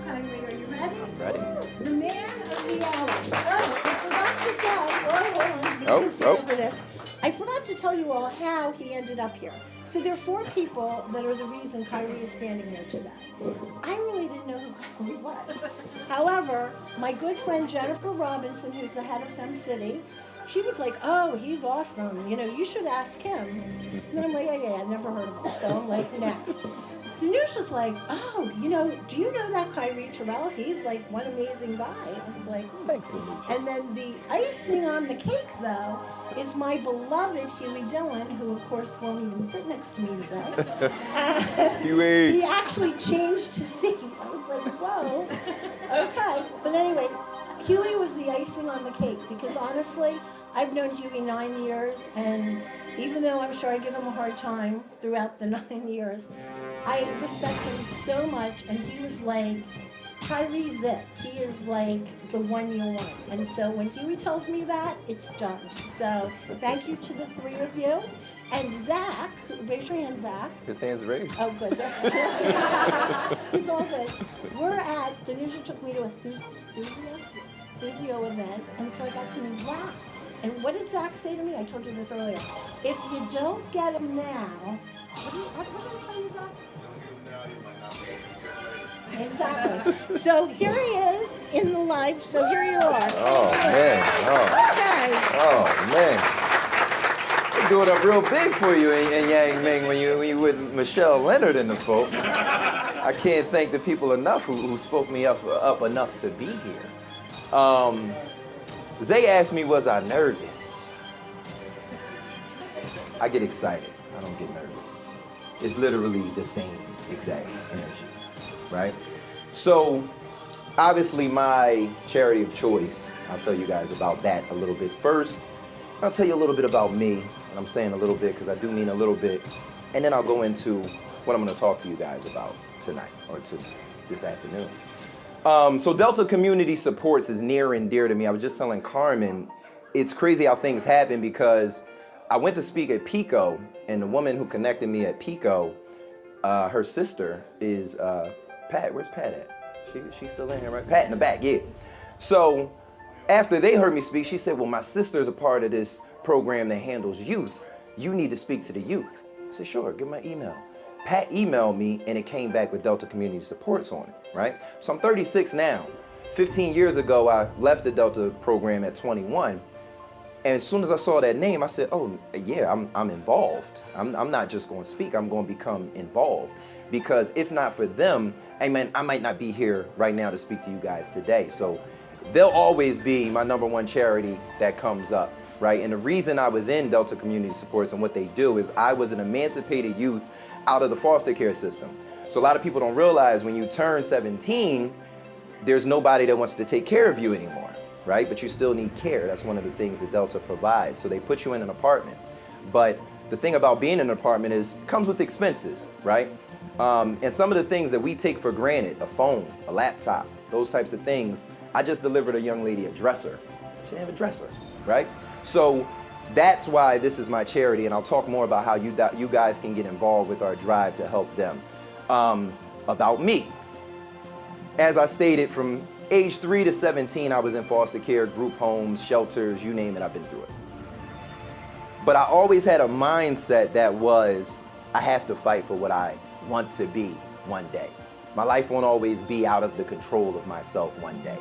Kyree. Are you ready? I'm ready. The man of the hour. Oh, I forgot to say. Oh, hold on. You can see over this. I forgot to tell you all how he ended up here. So there are 4 people that are the reason Kyree is standing here today. I really didn't know who Kyree was. However, my good friend Jennifer Robinson, who's the head of Fem City, she was like, oh, he's awesome. You know, you should ask him. And then I'm like, yeah, I never heard of him. So I'm like, next. Denise was like, oh, you know, do you know that Kyree Terrell? He's like one amazing guy. I was like, Thanks, Denise. And then the icing on the cake, though, is my beloved Huey Dillon, who, of course, won't even sit next to me today. Huey! He actually changed his seat. I was like, whoa. Okay. But anyway, Huey was the icing on the cake because, honestly, I've known Huey 9 years, and even though I'm sure I give him a hard time throughout the 9 years, I respect him so much, and he was like, Kyree's it. He is like the one you want. And so when Huey tells me that, it's done. So thank you to the 3 of you. And Zach, raise your hand, Zach. His hand's raised. Oh, good. It's all good. We're at, Danusia took me to a Thusio event, and so I got to meet Zach. And what did Zach say to me? I told you this earlier. If you don't get him now, what did I tell you, Zach? Exactly. So here he is in the life. So here you are. Oh, man. Oh. Okay. Oh, man. They do it up real big for you in Yangming when you with Michelle Leonard and the folks. I can't thank the people enough who spoke me up enough to be here. Zay asked me, was I nervous? I get excited. I don't get nervous. It's literally the same exact energy, right? So, obviously my charity of choice, I'll tell you guys about that a little bit first. I'll tell you a little bit about me, and I'm saying a little bit because I do mean a little bit, and then I'll go into what I'm going to talk to you guys about tonight, or this afternoon. So Delta Community Supports is near and dear to me. I was just telling Carmen, it's crazy how things happen because I went to speak at Pico, and the woman who connected me at Pico, her sister is Pat. Where's Pat at? She's still in here, right? Pat in the back, yeah. So after they heard me speak, she said, well, my sister's a part of this program that handles youth. You need to speak to the youth. I said, sure, give my email. Pat emailed me, and it came back with Delta Community Supports on it, right? So I'm 36 now. 15 years ago, I left the Delta program at 21. And as soon as I saw that name, I said, oh, yeah, I'm involved. I'm not just going to speak. I'm going to become involved. Because if not for them, I might not be here right now to speak to you guys today. So they'll always be my #1 charity that comes up, right? And the reason I was in Delta Community Supports and what they do is I was an emancipated youth out of the foster care system. So a lot of people don't realize when you turn 17, there's nobody that wants to take care of you anymore, right? But you still need care. That's one of the things that Delta provides. So they put you in an apartment. But the thing about being in an apartment is it comes with expenses, right? And some of the things that we take for granted, a phone, a laptop, those types of things, I just delivered a young lady a dresser. She didn't have a dresser, right? So that's why this is my charity, and I'll talk more about how you guys can get involved with our drive to help them. About me. As I stated, from age 3 to 17, I was in foster care, group homes, shelters, you name it, I've been through it. But I always had a mindset that was, I have to fight for what I want to be one day. My life won't always be out of the control of myself one day.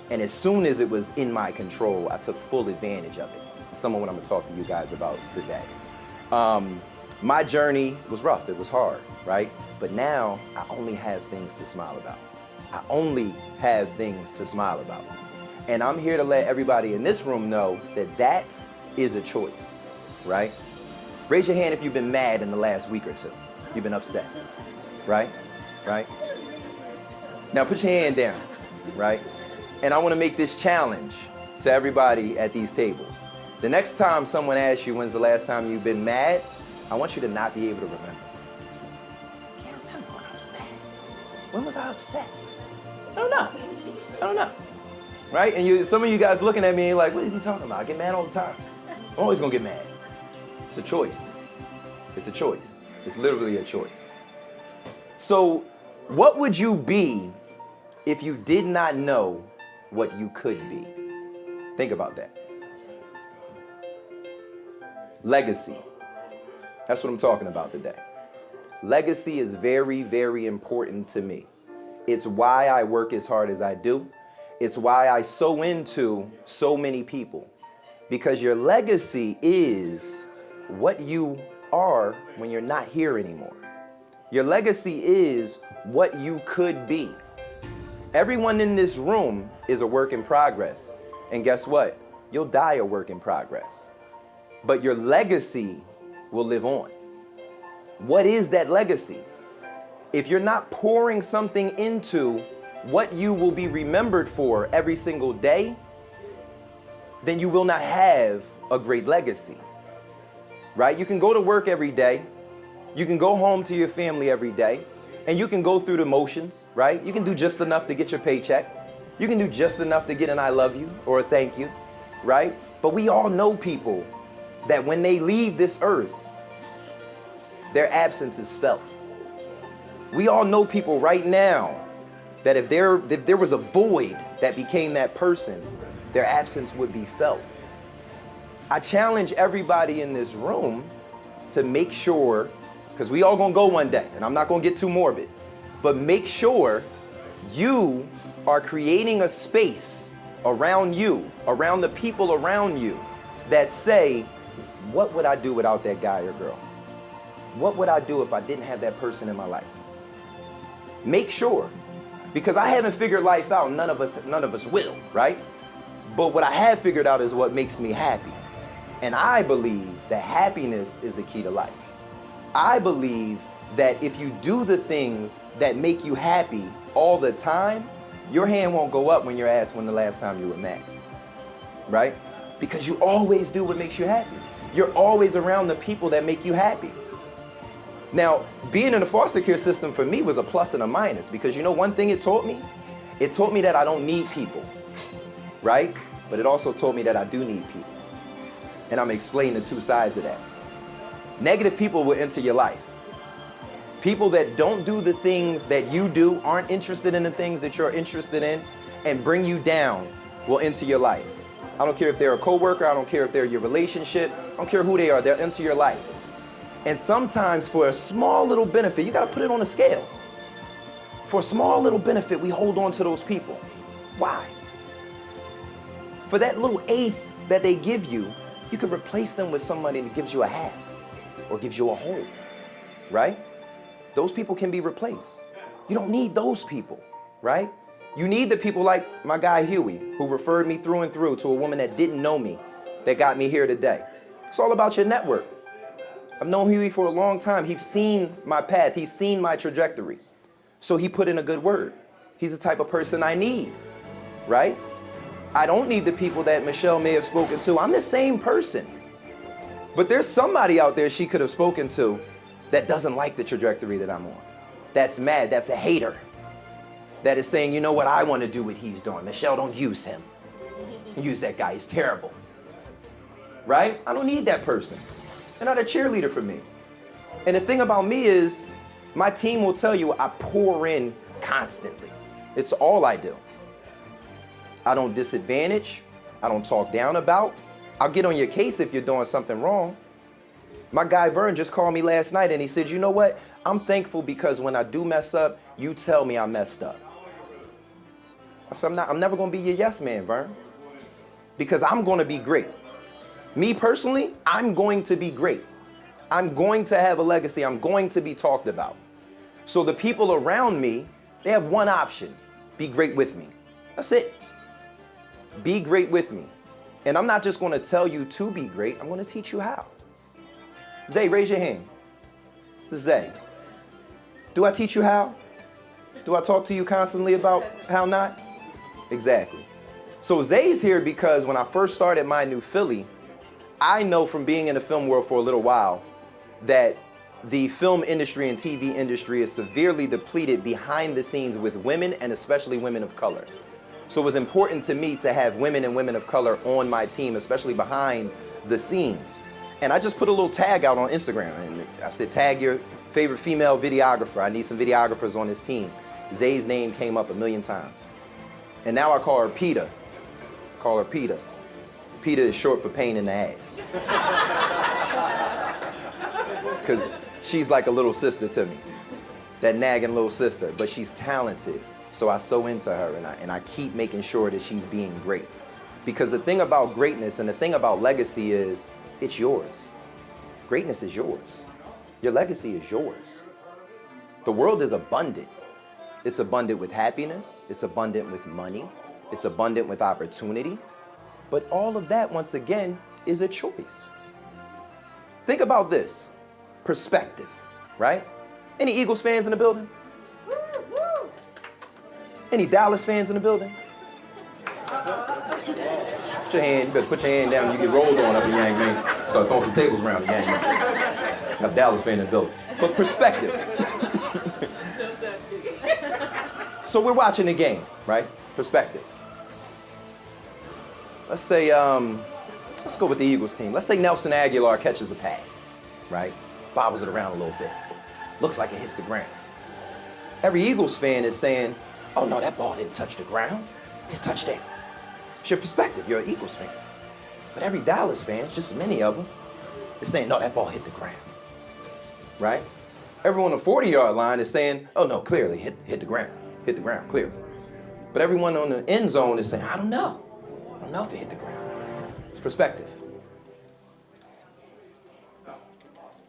And as soon as it was in my control, I took full advantage of it. Some of what I'm gonna talk to you guys about today. My journey was rough, it was hard, right? But now I only have things to smile about. I only have things to smile about. And I'm here to let everybody in this room know that that is a choice, right? Raise your hand if you've been mad in the last week or two. You've been upset, right? Right? Now put your hand down, right? And I want to make this challenge to everybody at these tables. The next time someone asks you when's the last time you've been mad, I want you to not be able to remember. I can't remember when I was mad. When was I upset? I don't know. Right? And some of you guys looking at me like, what is he talking about? I get mad all the time. I'm always gonna get mad. It's a choice. It's a choice. It's literally a choice. So what would you be if you did not know what you could be? Think about that. Legacy. That's what I'm talking about today. Legacy is very, very important to me. It's why I work as hard as I do. It's why I sow into so many people. Because your legacy is what you are when you're not here anymore. Your legacy is what you could be. Everyone in this room is a work in progress. And guess what? You'll die a work in progress. But your legacy will live on. What is that legacy? If you're not pouring something into what you will be remembered for every single day, then you will not have a great legacy, right? You can go to work every day. You can go home to your family every day, and you can go through the motions, right? You can do just enough to get your paycheck. You can do just enough to get an I love you or a thank you, right? But we all know people that when they leave this earth, their absence is felt. We all know people right now that if there was a void that became that person, their absence would be felt. I challenge everybody in this room to make sure, because we all gonna go one day, and I'm not gonna get too morbid, but make sure you are creating a space around you, around the people around you, that say, what would I do without that guy or girl? What would I do if I didn't have that person in my life? Make sure, because I haven't figured life out, none of us will, right? But what I have figured out is what makes me happy. And I believe that happiness is the key to life. I believe that if you do the things that make you happy all the time, your hand won't go up when you're asked when the last time you were mad, right? Because you always do what makes you happy. You're always around the people that make you happy. Now, being in the foster care system for me was a plus and a minus, because you know one thing it taught me? It taught me that I don't need people, right? But it also taught me that I do need people. And I'm explaining the two sides of that. Negative people will enter your life. People that don't do the things that you do, aren't interested in the things that you're interested in, and bring you down will enter your life. I don't care if they're a coworker, I don't care if they're your relationship, I don't care who they are, they'll enter your life. And sometimes for a small little benefit, you gotta put it on a scale. For a small little benefit, we hold on to those people. Why? For that little eighth that they give you, you can replace them with somebody that gives you a half or gives you a whole, right? Those people can be replaced. You don't need those people, right? You need the people like my guy Huey, who referred me through and through to a woman that didn't know me, that got me here today. It's all about your network. I've known Huey for a long time. He's seen my path. He's seen my trajectory. So he put in a good word. He's the type of person I need, right? I don't need the people that Michelle may have spoken to. I'm the same person. But there's somebody out there she could have spoken to that doesn't like the trajectory that I'm on. That's mad. That's a hater. That is saying, you know what, I want to do what he's doing. Michelle, don't use him. Use that guy. He's terrible. Right? I don't need that person. They're not a cheerleader for me. And the thing about me is, my team will tell you I pour in constantly. It's all I do. I don't disadvantage. I don't talk down about. I'll get on your case if you're doing something wrong. My guy Vern just called me last night and he said, you know what? I'm thankful because when I do mess up, you tell me I messed up. I said, I'm never going to be your yes man, Vern. Because I'm going to be great. Me personally, I'm going to be great. I'm going to have a legacy. I'm going to be talked about. So the people around me, they have one option. Be great with me. That's it. Be great with me. And I'm not just going to tell you to be great. I'm going to teach you how. Zay, raise your hand. This is Zay. Do I teach you how? Do I talk to you constantly about how not? Exactly. So Zay's here because when I first started my new Philly, I know from being in the film world for a little while that the film industry and TV industry is severely depleted behind the scenes with women, and especially women of color. So it was important to me to have women and women of color on my team, especially behind the scenes. And I just put a little tag out on Instagram and I said, tag your favorite female videographer. I need some videographers on this team. Zay's name came up a million times. And now I call her Peta. Call her Peta. Peta is short for pain in the ass. Because she's like a little sister to me. That nagging little sister. But she's talented. So I so into her, and I keep making sure that she's being great. Because the thing about greatness and the thing about legacy is, it's yours. Greatness is yours. Your legacy is yours. The world is abundant. It's abundant with happiness. It's abundant with money. It's abundant with opportunity. But all of that, once again, is a choice. Think about this. Perspective, right? Any Eagles fans in the building? Any Dallas fans in the building? Put your hand, you better put your hand down, you get rolled on up in Yangming. Start throwing some tables around in Yangming. Got Dallas fan in the building. But perspective. So we're watching the game, right? Perspective. Let's say, let's go with the Eagles team. Let's say Nelson Aguilar catches a pass, right? Bobbles it around a little bit. Looks like it hits the ground. Every Eagles fan is saying, oh no, that ball didn't touch the ground. It's a touchdown. It's your perspective, you're an Eagles fan. But every Dallas fan, just many of them, is saying, no, that ball hit the ground, right? Everyone on the 40-yard line is saying, oh no, clearly hit the ground, clearly. But everyone on the end zone is saying, I don't know if it hit the ground. It's perspective.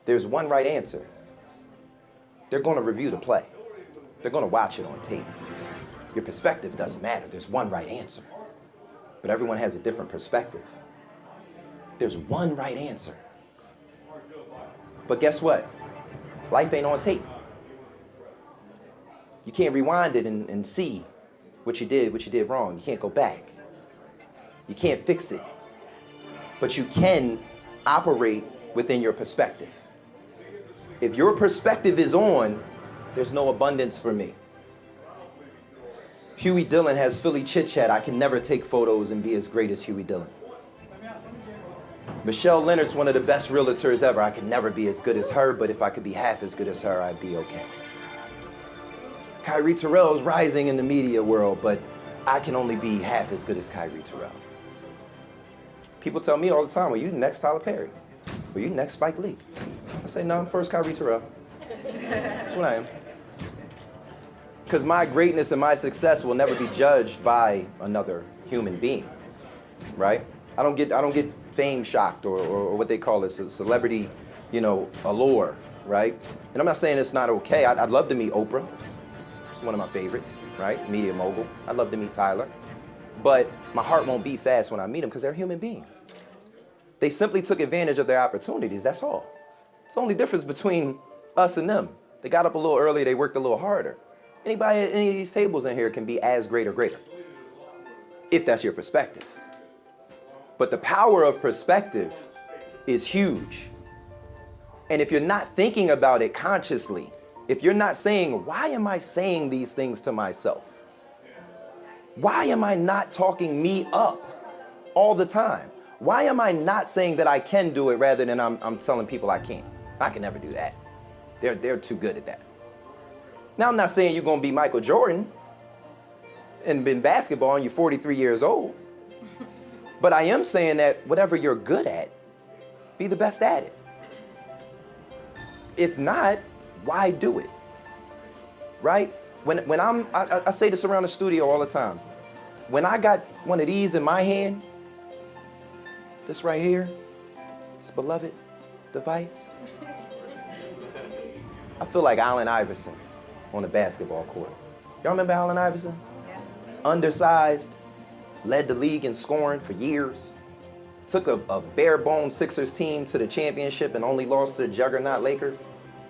There's one right answer. They're going to review the play. They're going to watch it on tape. Your perspective doesn't matter. There's one right answer. But everyone has a different perspective. There's one right answer. But guess what? Life ain't on tape. You can't rewind it and see what you did wrong. You can't go back. You can't fix it. But you can operate within your perspective. If your perspective is on, there's no abundance for me. Huey Dillon has Philly chit chat. I can never take photos and be as great as Huey Dillon. Michelle Leonard's one of the best realtors ever. I could never be as good as her, but if I could be half as good as her, I'd be okay. Kyree Terrell's rising in the media world, but I can only be half as good as Kyree Terrell. People tell me all the time, well, you the next Tyler Perry. Well, you the next Spike Lee. I say, no, I'm first Kyree Terrell. That's what I am. Because my greatness and my success will never be judged by another human being, right? I don't get fame shocked or what they call this, a celebrity, allure, right? And I'm not saying it's not okay. I'd love to meet Oprah. She's one of my favorites, right? Media mogul. I'd love to meet Tyler. But my heart won't beat fast when I meet them because they're a human being. They simply took advantage of their opportunities, that's all. It's the only difference between us and them. They got up a little earlier, they worked a little harder. Anybody at any of these tables in here can be as great or greater, if that's your perspective. But the power of perspective is huge. And if you're not thinking about it consciously, if you're not saying, why am I saying these things to myself? Why am I not talking me up all the time? Why am I not saying that I can do it rather than I'm telling people I can't? I can never do that. They're too good at that. Now, I'm not saying you're going to be Michael Jordan and in basketball and you're 43 years old. But I am saying that whatever you're good at, be the best at it. If not, why do it? Right? When I say this around the studio all the time. When I got one of these in my hand, this right here, this beloved device, I feel like Allen Iverson on the basketball court. Y'all remember Allen Iverson? Yeah. Undersized, led the league in scoring for years. Took a bare-bone Sixers team to the championship and only lost to the juggernaut Lakers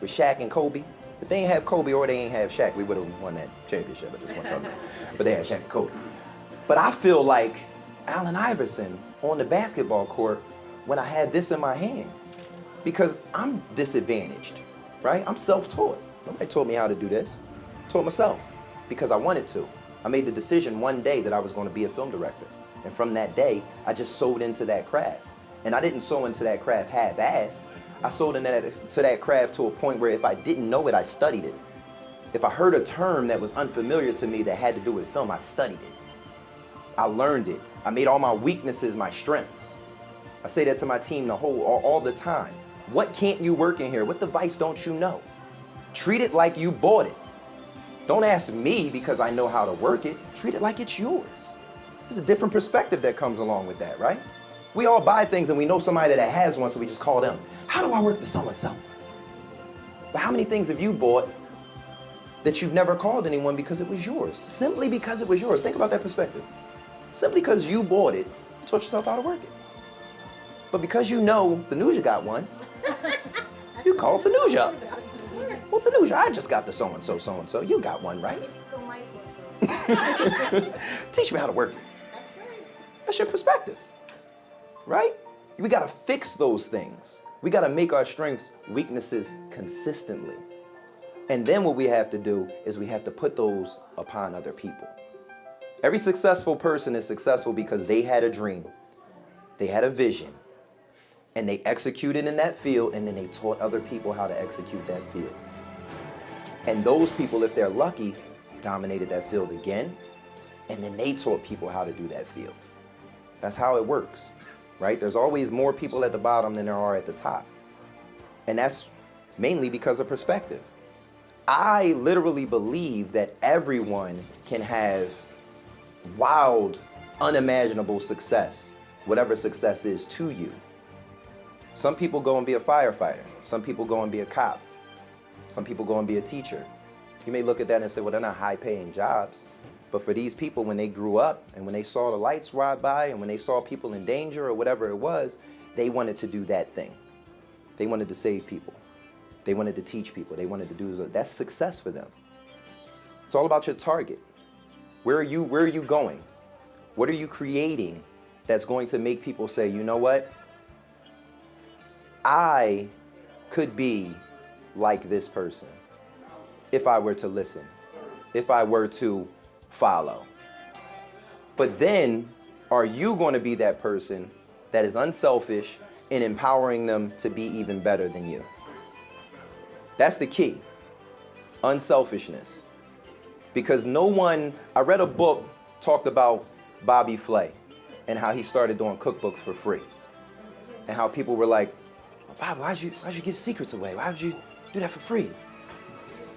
with Shaq and Kobe. If they ain't have Kobe or they ain't have Shaq, we would have won that championship. I just want to tell you. But they had Shaq and Kobe. But I feel like Allen Iverson on the basketball court when I had this in my hand because I'm disadvantaged, right? I'm self-taught. Nobody told me how to do this. I taught myself because I wanted to. I made the decision one day that I was going to be a film director. And from that day, I just sold into that craft. And I didn't sow into that craft half-assed. I sold into that craft to a point where if I didn't know it, I studied it. If I heard a term that was unfamiliar to me that had to do with film, I studied it. I learned it. I made all my weaknesses my strengths. I say that to my team all the time. What can't you work in here? What device don't you know? Treat it like you bought it. Don't ask me because I know how to work it. Treat it like it's yours. There's a different perspective that comes along with that, right? We all buy things and we know somebody that has one, so we just call them. How do I work the so-and-so? But how many things have you bought that you've never called anyone because it was yours? Simply because it was yours. Think about that perspective. Simply because you bought it, you taught yourself how to work it. But because you know Thanuja got one, you call Thanuja up. Well, Thanuja, I just got the so-and-so. You got one, right? Teach me how to work it. That's your perspective, right? We got to fix those things. We got to make our strengths weaknesses consistently. And then what we have to do is we have to put those upon other people. Every successful person is successful because they had a dream, they had a vision, and they executed in that field, and then they taught other people how to execute that field. And those people, if they're lucky, dominated that field again, and then they taught people how to do that field. That's how it works, right? There's always more people at the bottom than there are at the top. And that's mainly because of perspective. I literally believe that everyone can have wild, unimaginable success, whatever success is to you. Some people go and be a firefighter. Some people go and be a cop. Some people go and be a teacher. You may look at that and say, well, they're not high-paying jobs. But for these people, when they grew up and when they saw the lights ride by and when they saw people in danger or whatever it was, they wanted to do that thing. They wanted to save people. They wanted to teach people. They wanted to do that. That's success for them. It's all about your target. Where are you going? What are you creating that's going to make people say, you know what? I could be like this person if I were to listen, if I were to follow. But then, are you going to be that person that is unselfish in empowering them to be even better than you? That's the key. Unselfishness. Because I read a book talked about Bobby Flay and how he started doing cookbooks for free. And how people were like, Bob, why'd you give secrets away? Why would you do that for free?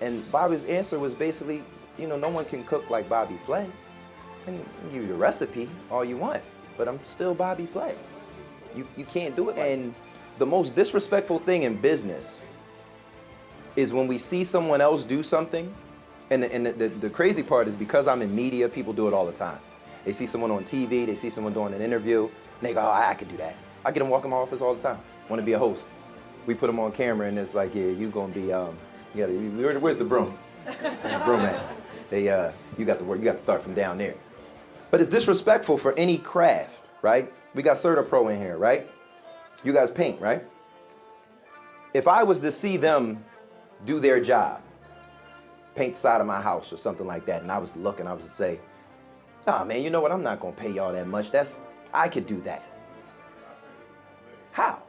And Bobby's answer was basically, no one can cook like Bobby Flay. I can give you the recipe all you want, but I'm still Bobby Flay. You can't do it. And the most disrespectful thing in business is when we see someone else do something, and the crazy part is because I'm in media, people do it all the time. They see someone on TV, they see someone doing an interview, and they go, oh, I could do that. I get them walking in my office all the time. Want to be a host. We put them on camera, and it's like, yeah, you gonna be, where's the broom? Where's the broom at? You got to work, you got to start from down there. But it's disrespectful for any craft, right? We got CertaPro in here, right? You guys paint, right? If I was to see them do their job, paint the side of my house or something like that, and I was looking, I was to say, oh man, you know what, I'm not gonna pay y'all that much. I could do that. How?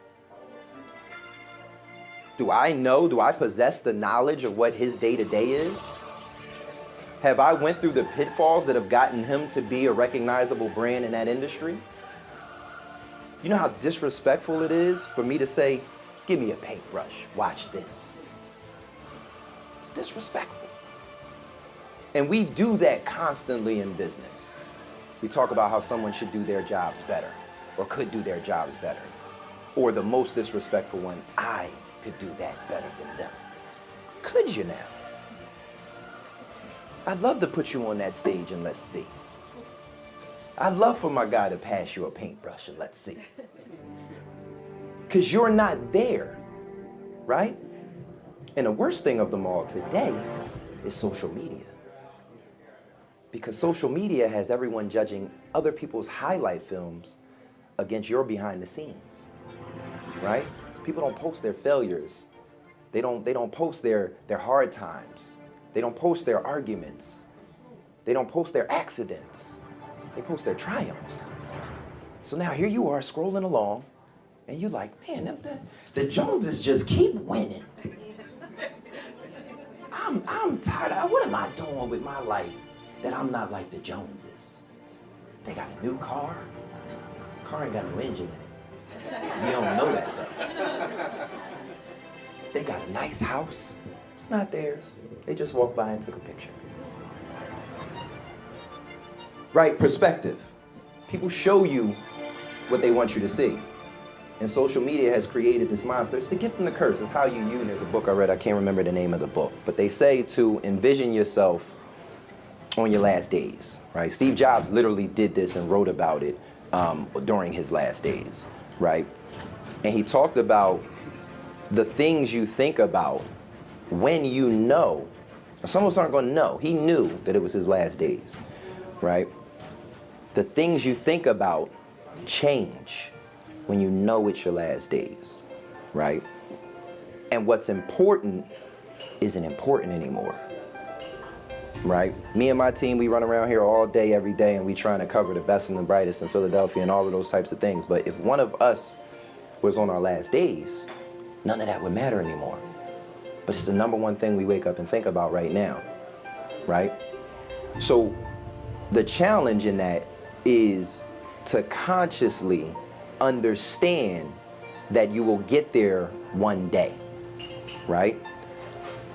Do I possess the knowledge of what his day-to-day is? Have I went through the pitfalls that have gotten him to be a recognizable brand in that industry? You know how disrespectful it is for me to say, give me a paintbrush, watch this. It's disrespectful. And we do that constantly in business. We talk about how someone should do their jobs better or could do their jobs better. Or the most disrespectful one, I could do that better than them. Could you now? I'd love to put you on that stage and let's see. I'd love for my guy to pass you a paintbrush and let's see. Because you're not there, right? And the worst thing of them all today is social media. Because social media has everyone judging other people's highlight films against your behind the scenes, right? People don't post their failures. They don't post their hard times. They don't post their arguments. They don't post their accidents. They post their triumphs. So now here you are scrolling along, and you're like, man, the Joneses just keep winning. I'm tired. What am I doing with my life that I'm not like the Joneses? They got a new car. Car ain't got no engine in it. You don't know that though. They got a nice house. It's not theirs. They just walked by and took a picture. Right? Perspective. People show you what they want you to see. And social media has created this monster. It's the gift and the curse. It's how you use. There's a book I read. I can't remember the name of the book. But they say to envision yourself on your last days. Right? Steve Jobs literally did this and wrote about it during his last days. Right? And he talked about the things you think about when you know. Some of us aren't going to know. He knew that it was his last days. Right? The things you think about change when you know it's your last days, right? And what's important isn't important anymore, right? Me and my team, we run around here all day, every day, and we trying to cover the best and the brightest in Philadelphia and all of those types of things. But if one of us was on our last days, none of that would matter anymore. But it's the number one thing we wake up and think about right now, right? So the challenge in that is to consciously understand that you will get there one day, right?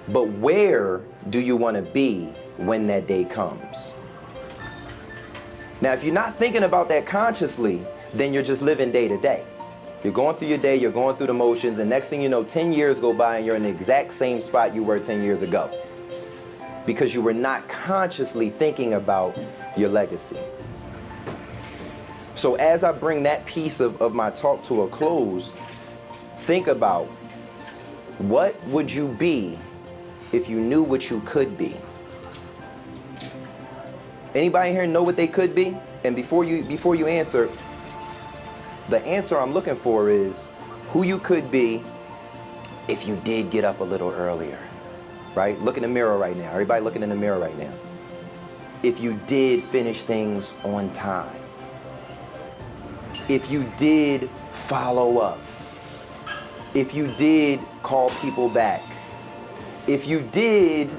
But where do you want to be when that day comes? Now, if you're not thinking about that consciously, then you're just living day to day. You're going through your day, you're going through the motions, and next thing you know, 10 years go by and you're in the exact same spot you were 10 years ago. Because you were not consciously thinking about your legacy. So as I bring that piece of my talk to a close, think about what would you be if you knew what you could be? Anybody here know what they could be? And before you answer, the answer I'm looking for is who you could be if you did get up a little earlier, right? Look in the mirror right now. Everybody looking in the mirror right now. If you did finish things on time. If you did follow up. If you did call people back. If you did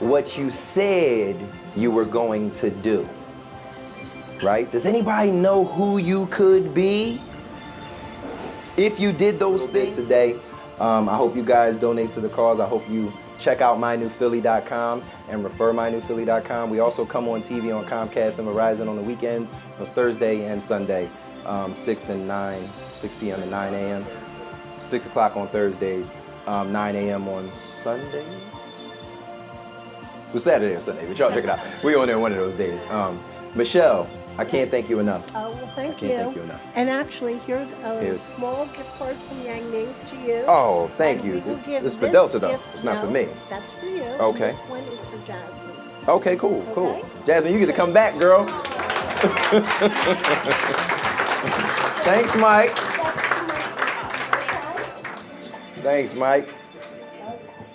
what you said you were going to do. Right? Does anybody know who you could be if you did those things today? I hope you guys donate to the cause. I hope you check out mynewphilly.com and refer mynewphilly.com. We also come on TV on Comcast and Verizon on the weekends. It's Thursday and Sunday, 6 p.m. and 9 a.m. 6 o'clock on Thursdays, 9 a.m. on Sundays. It was Saturday or Sunday, but y'all check it out. We on there one of those days. Michelle, I can't thank you enough. Oh, well, thank you. I can't thank you enough. And actually, here's a small gift card from Yangming to you. Oh, thank And you. we will This give is for Delta, though. gift- It's not for no, me. That's for you. and Okay. This one is for Jasmine. Okay, cool, cool. Okay. Jasmine, you get to come back, girl. Thanks, Mike. Thanks, Mike.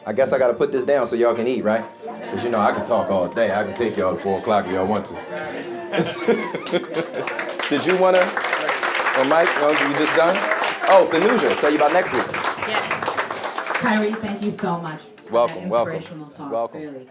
I guess I got to put this down so y'all can eat, right? Because you know I can talk all day. I can take y'all to 4 o'clock if y'all want to. Did you want to? Oh, Mike, no, you just done? Oh, Fanuja, tell you about next week. Yes. Kyree, thank you so much. Welcome, for that welcome. inspirational talk, Welcome. really.